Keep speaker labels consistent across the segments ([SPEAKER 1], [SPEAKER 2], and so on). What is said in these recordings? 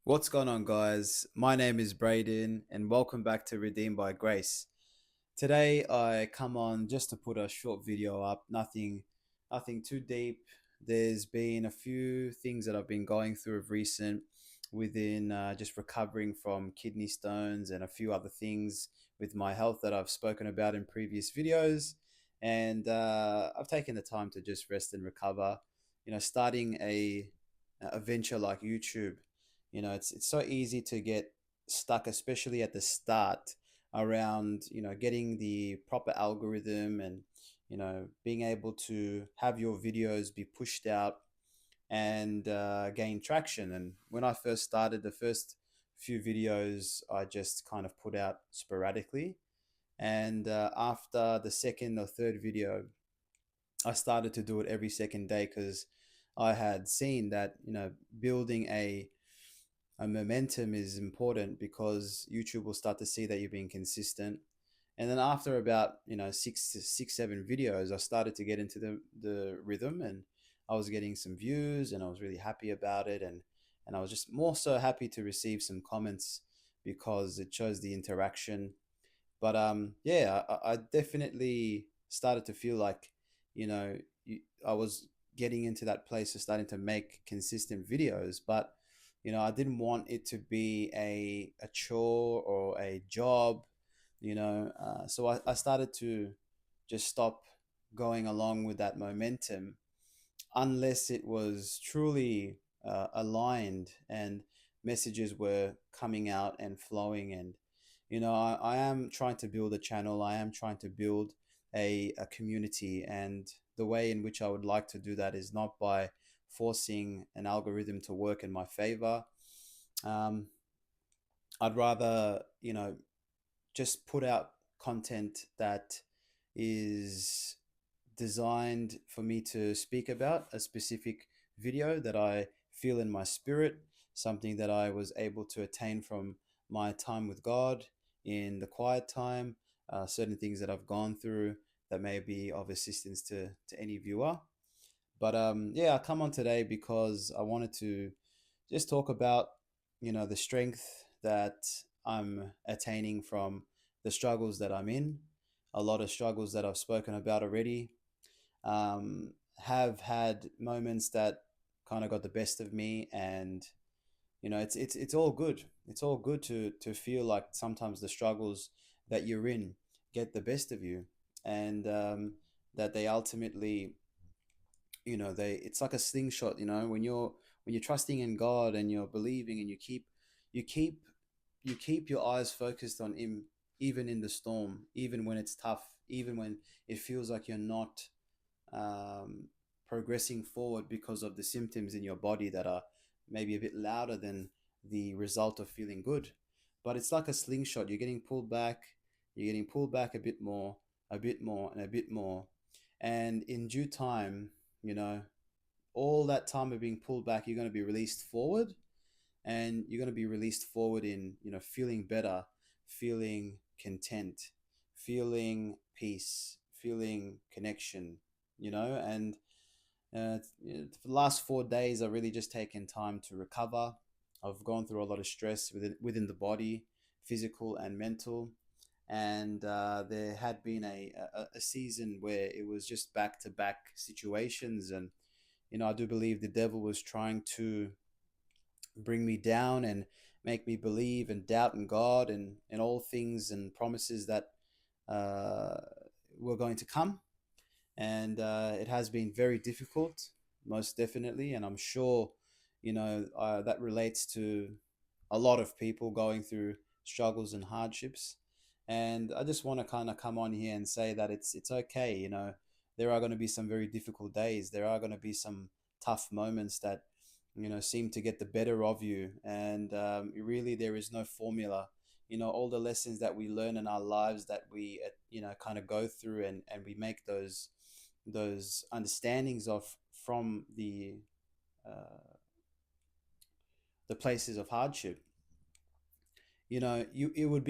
[SPEAKER 1] What's going on, guys? My name is Braden, and welcome back to Redeemed by Grace. Today, I come on just to put a short video up. Nothing too deep. There's been a few things that I've been going through of recent, within just recovering from kidney stones and a few other things with my health that I've spoken about in previous videos. And I've taken the time to just rest and recover. Starting a venture like YouTube, it's so easy to get stuck, especially at the start, around getting the proper algorithm and being able to have your videos be pushed out and gain traction. And when I first started, the first few videos I just kind of put out sporadically, and after the second or third video I started to do it every second day, because I had seen that building a momentum is important, because YouTube will start to see that you're being consistent. And then after about six, 7 videos, I started to get into the rhythm, and I was getting some views, and I was really happy about it, and I was just more so happy to receive some comments, because it shows the interaction. But yeah, I definitely started to feel like you know I was getting into that place of starting to make consistent videos, but I didn't want it to be a chore or a job. So I started to just stop going along with that momentum, unless it was truly aligned and messages were coming out and flowing. And I am trying to build a channel, I am trying to build a community, and the way in which I would like to do that is not by forcing an algorithm to work in my favor. um, I'd rather just put out content that is designed for me to speak about a specific video that I feel in my spirit, something that I was able to attain from my time with God in the quiet time, certain things that I've gone through that may be of assistance to any viewer. But yeah, I come on today because I wanted to just talk about the strength that I'm attaining from the struggles that I'm in. A lot of struggles that I've spoken about already. Have had moments that kind of got the best of me, and it's all good. It's all good to feel like sometimes the struggles that you're in get the best of you, and that they ultimately, they it's like a slingshot. When you're trusting in God and you're believing, and you keep you keep your eyes focused on Him, even in the storm, even when it's tough, even when it feels like you're not um, progressing forward because of the symptoms in your body that are maybe a bit louder than the result of feeling good. But it's like a slingshot. You're getting pulled back a bit more, and a bit more. And in due time, you know, all that time of being pulled back, you're going to be released forward, and you're going to be released forward in, feeling better, feeling content, feeling peace, feeling connection, and for the last 4 days, I've really just taken time to recover. I've gone through a lot of stress within the body, physical and mental. And there had been a season where it was just back to back situations. And, I do believe the devil was trying to bring me down and make me believe and doubt in God and all things and promises that uh, were going to come. And it has been very difficult, most definitely. And I'm sure, that relates to a lot of people going through struggles and hardships. And I just want to kind of come on here and say that it's okay. There are going to be some very difficult days. There are going to be some tough moments that seem to get the better of you. And really, there is no formula. All the lessons that we learn in our lives, that we kind of go through, and we make those understandings of, from uh, the places of hardship. It would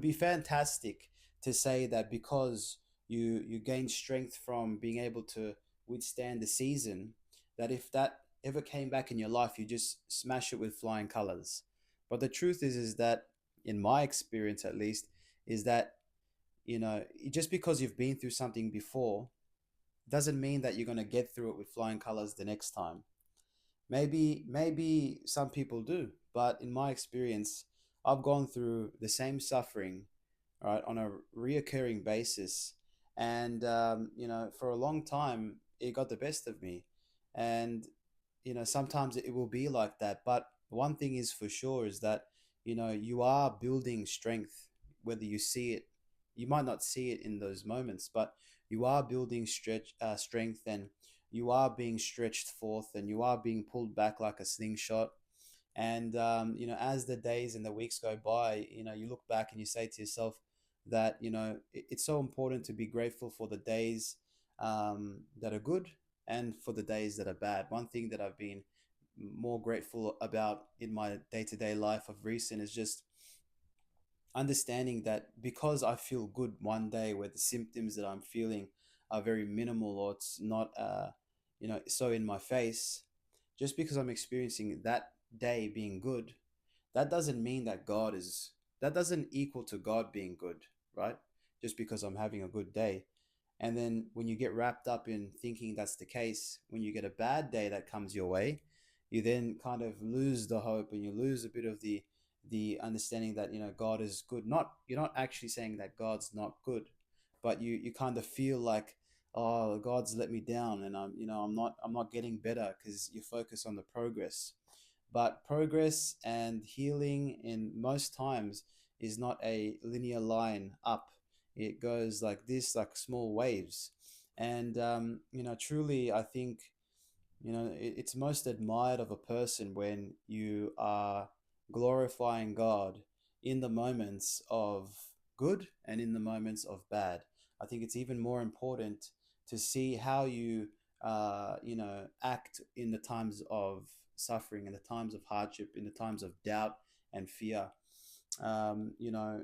[SPEAKER 1] be fantastic to say that, because you gain strength from being able to withstand the season, that if that ever came back in your life, you just smash it with flying colors. But the truth is that, in my experience at least, is that, just because you've been through something before doesn't mean that you're going to get through it with flying colors the next time. Maybe some people do, but in my experience, I've gone through the same suffering, right, on a reoccurring basis, and for a long time, it got the best of me, and sometimes it will be like that. But one thing is for sure is that you are building strength, whether you see it. You might not see it in those moments, but you are building strength, and you are being stretched forth, and you are being pulled back like a slingshot. And as the days and the weeks go by, you look back and you say to yourself that it's so important to be grateful for the days that are good and for the days that are bad. One thing that I've been more grateful about in my day-to-day life of recent is just understanding that because I feel good one day where the symptoms that I'm feeling are very minimal, or it's not so in my face, just because I'm experiencing that day being good, that doesn't mean that that doesn't equal to God being good, right? Just because I'm having a good day. And then when you get wrapped up in thinking that's the case, when you get a bad day that comes your way, you then kind of lose the hope, and you lose a bit of the understanding that God is good. Not You're not actually saying that God's not good, but you kind of feel like, oh, God's let me down, and I'm not getting better, because you focus on the progress. But progress and healing in most times is not a linear line up. It goes like this, like small waves. And truly, I think it's most admired of a person when you are glorifying God in the moments of good and in the moments of bad. I think it's even more important to see how you act in the times of suffering, in the times of hardship, in the times of doubt and fear. um, you know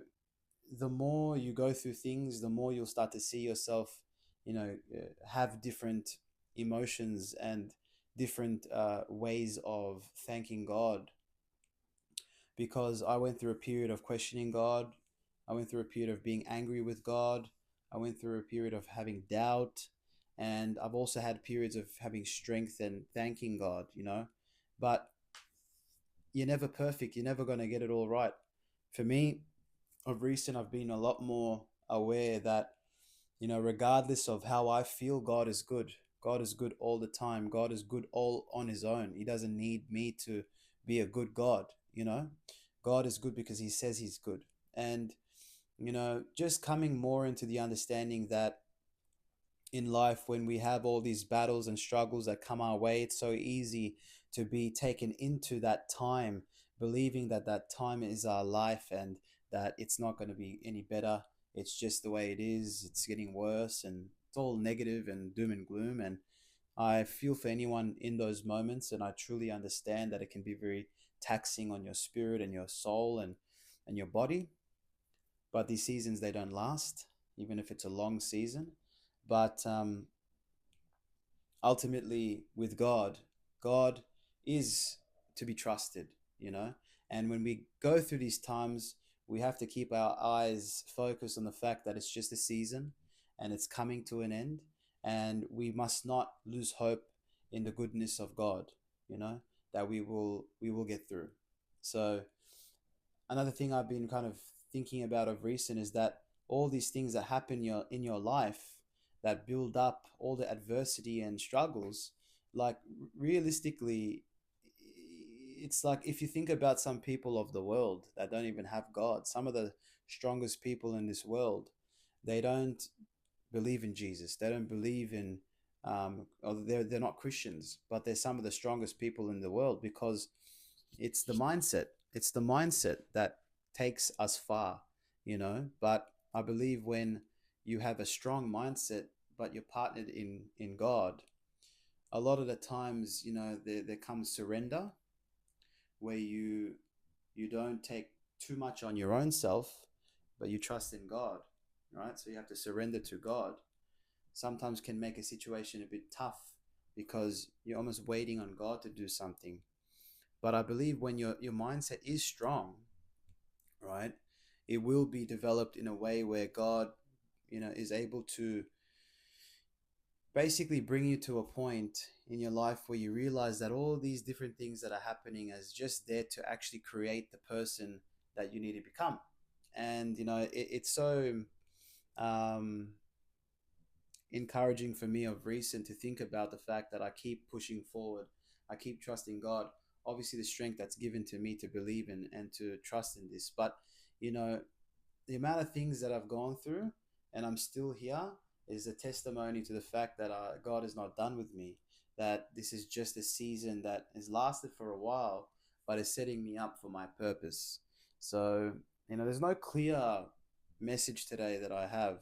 [SPEAKER 1] the more you go through things, the more you'll start to see yourself, have different emotions and different ways of thanking God. Because I went through a period of questioning God, I went through a period of being angry with God, I went through a period of having doubt, and I've also had periods of having strength and thanking God. But you're never perfect. You're never going to get it all right. For me, of recent, I've been a lot more aware that, regardless of how I feel, God is good. God is good all the time. God is good all on his own. He doesn't need me to be a good God, you know? God is good because he says he's good. And, just coming more into the understanding that in life, when we have all these battles and struggles that come our way, it's so easy to be taken into that time, believing that that time is our life, and that it's not going to be any better. It's just the way it is. It's getting worse, and it's all negative and doom and gloom. And I feel for anyone in those moments, and I truly understand that it can be very taxing on your spirit and your soul and your body. But these seasons, they don't last, even if it's a long season. But ultimately, with God, God is to be trusted. And when we go through these times, we have to keep our eyes focused on the fact that it's just a season and it's coming to an end. And we must not lose hope in the goodness of God, that we will get through. So another thing I've been kind of thinking about of recent is that all these things that happen in your life, that build up all the adversity and struggles, like, realistically, it's like, if you think about some people of the world that don't even have God, some of the strongest people in this world, they don't believe in Jesus. They don't believe in, or they're not Christians, but they're some of the strongest people in the world, because it's the mindset. It's the mindset that takes us far, But I believe when you have a strong mindset, but you're partnered in God, a lot of the times, there comes surrender, where you don't take too much on your own self, but you trust in God, right? So you have to surrender to God. Sometimes can make a situation a bit tough, because you're almost waiting on God to do something. But I believe when your mindset is strong, right, it will be developed in a way where God, is able to basically bring you to a point in your life where you realize that all these different things that are happening is just there to actually create the person that you need to become. And it's so um, encouraging for me of recent to think about the fact that I keep pushing forward. I keep trusting God. Obviously, the strength that's given to me to believe in and to trust in this. But, you know, the amount of things that I've gone through and I'm still here is a testimony to the fact that God is not done with me. That this is just a season that has lasted for a while, but is setting me up for my purpose. So, there's no clear message today that I have.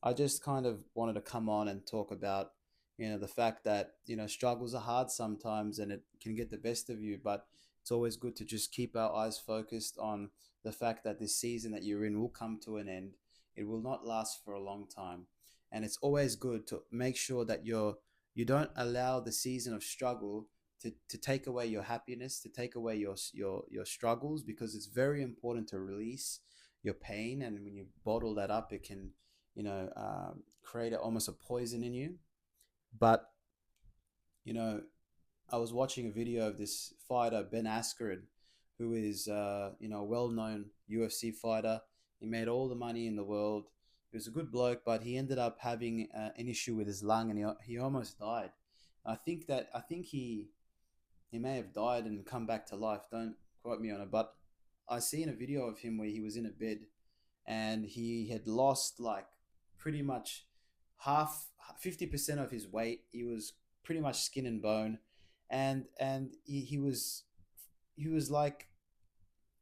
[SPEAKER 1] I just kind of wanted to come on and talk about, the fact that, struggles are hard sometimes and it can get the best of you, but it's always good to just keep our eyes focused on the fact that this season that you're in will come to an end. It will not last for a long time. And it's always good to make sure that you don't allow the season of struggle to take away your happiness, to take away your struggles, because it's very important to release your pain. And when you bottle that up, it can, create almost a poison in you. But, you know, I was watching a video of this fighter, Ben Askren, who is, a well-known UFC fighter. He made all the money in the world. He was a good bloke, but he ended up having an issue with his lung, and he almost died. I think he may have died and come back to life. Don't quote me on it, but I seen a video of him where he was in a bed and he had lost like pretty much half 50% of his weight. He was pretty much skin and bone, and he was like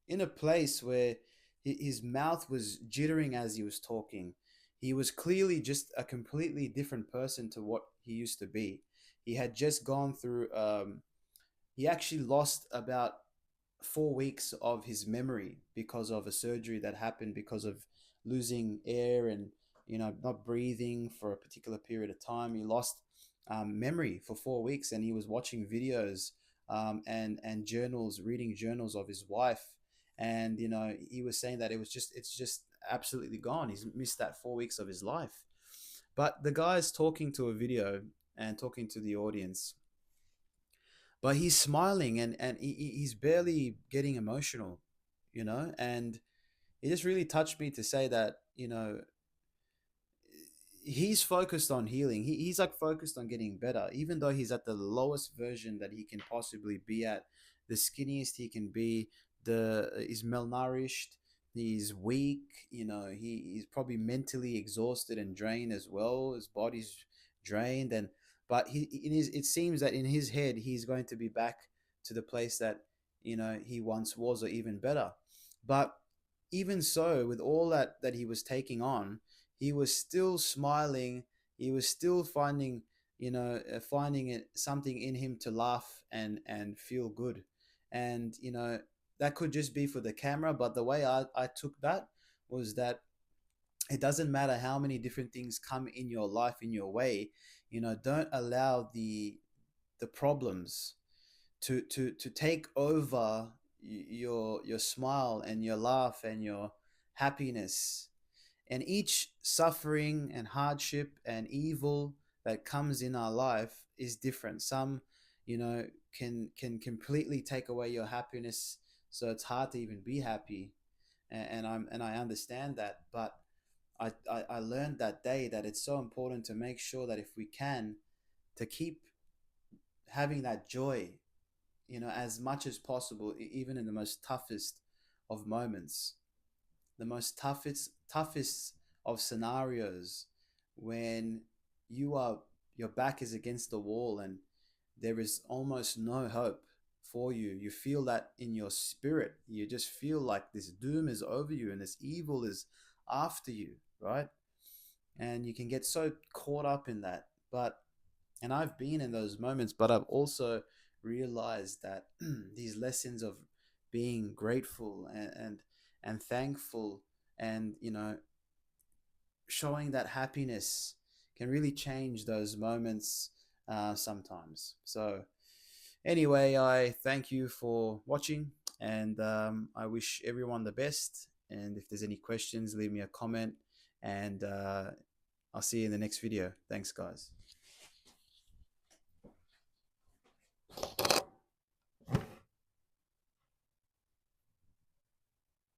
[SPEAKER 1] in a place where his mouth was jittering as he was talking. He was clearly just a completely different person to what he used to be. He had just gone through he actually lost about 4 weeks of his memory because of a surgery that happened because of losing air and not breathing for a particular period of time. He lost memory for 4 weeks, and he was watching videos and journals, reading journals of his wife, and he was saying that it's just absolutely gone. He's missed that 4 weeks of his life. But the guy's talking to a video and talking to the audience, but he's smiling and he's barely getting emotional, and it just really touched me to say that he's focused on healing. He's like focused on getting better, even though he's at the lowest version that he can possibly be at, the skinniest he can be. He's malnourished, he's weak, he's probably mentally exhausted and drained as well. His body's drained, and but it seems that in his head he's going to be back to the place that he once was, or even better. But even so, with all that he was taking on, he was still smiling. He was still finding it something in him to laugh and feel good. And that could just be for the camera, but the way I took that was that it doesn't matter how many different things come in your life in your way. Don't allow the problems to take over your smile and your laugh and your happiness. And each suffering and hardship and evil that comes in our life is different. Some can completely take away your happiness, so it's hard to even be happy. And I understand that, but I learned that day that it's so important to make sure that if we can, to keep having that joy, as much as possible, even in the most toughest of moments, the most toughest of scenarios, when your back is against the wall and there is almost no hope for you. You feel that in your spirit. You just feel like this doom is over you and this evil is after you, right? And you can get so caught up in that. And I've been in those moments, but I've also realized that these lessons of being grateful and thankful, and showing that happiness can really change those moments sometimes. So Anyway, I thank you for watching, and I wish everyone the best. And if there's any questions, leave me a comment, and I'll see you in the next video. Thanks, guys.